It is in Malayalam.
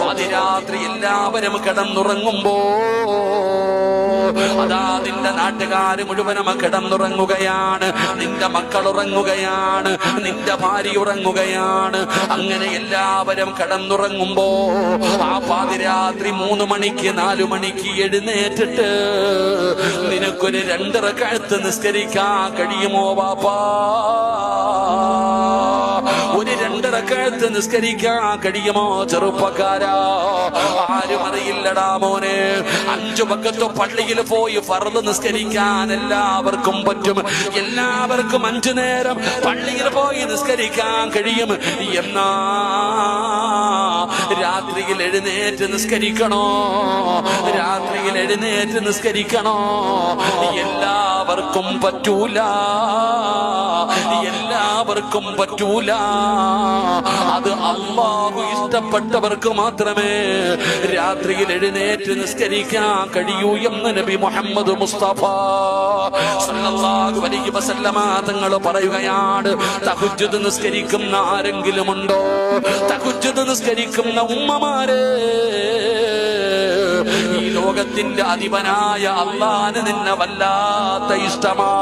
പാതിരാത്രി എല്ലാവരും കിടന്നുറങ്ങുമ്പോ അതാ നിന്റെ നാട്ടുകാര് മുഴുവനും കിടന്നുറങ്ങുകയാണ്, നിന്റെ മക്കൾ ഉറങ്ങുകയാണ്, നിന്റെ ഭാര്യ ഉറങ്ങുകയാണ്. അങ്ങനെ എല്ലാവരും കിടന്നുറങ്ങുമ്പോ ആ പാതിരാത്രി 3 മണിക്ക് 4 മണിക്ക് എഴുന്നേറ്റിട്ട് നിനക്കൊരു 2 റക്അത്ത് നിസ്കരിക്കാൻ കഴിയുമോ വാപ്പാ? ഒരു 2 റക്അത്ത് നിസ്കരിക്കാൻ കഴിയുമോ ചെറുപ്പക്കാരാ? ആരും അറിയില്ലടാ മോനെ. 5 വഖത്ത് പള്ളിയിൽ പോയി ഫർദ് നിസ്കരിക്കാൻ എല്ലാവർക്കും പറ്റും, എല്ലാവർക്കും 5 നേരം പള്ളിയിൽ പോയി നിസ്കരിക്കാൻ കഴിയും. എന്നാ രാത്രിയിൽ എഴുന്നേറ്റ് നിസ്കരിക്കണോ? രാത്രിയിൽ എഴുന്നേറ്റ് നിസ്കരിക്കണോ? എല്ലാവർക്കും പറ്റൂല, എല്ലാവർക്കും പറ്റൂല. അത് അല്ലാഹു ഇഷ്ടപ്പെട്ടവർക്ക് മാത്രമേ രാത്രിയിൽ എഴുന്നേറ്റ് നിസ്കരിക്കാൻ കഴിയൂ എന്ന് നബി മുഹമ്മദ് മുസ്തഫ സല്ലല്ലാഹു അലൈഹി വസല്ലമ തങ്ങൾ പറയുകയാണ്. തഹജ്ജുദ് നിസ്കരിക്കുന്ന ആരെങ്കിലും ഉണ്ടോ? തഹജ്ജുദ് നിസ്കരിക്കുന്ന ഉമ്മമാരെ, ഈ ലോകത്തിന്റെ അധിപനായ അല്ലാഹുവിന് നിന്നെ വല്ലാത്ത ഇഷ്ടമാ.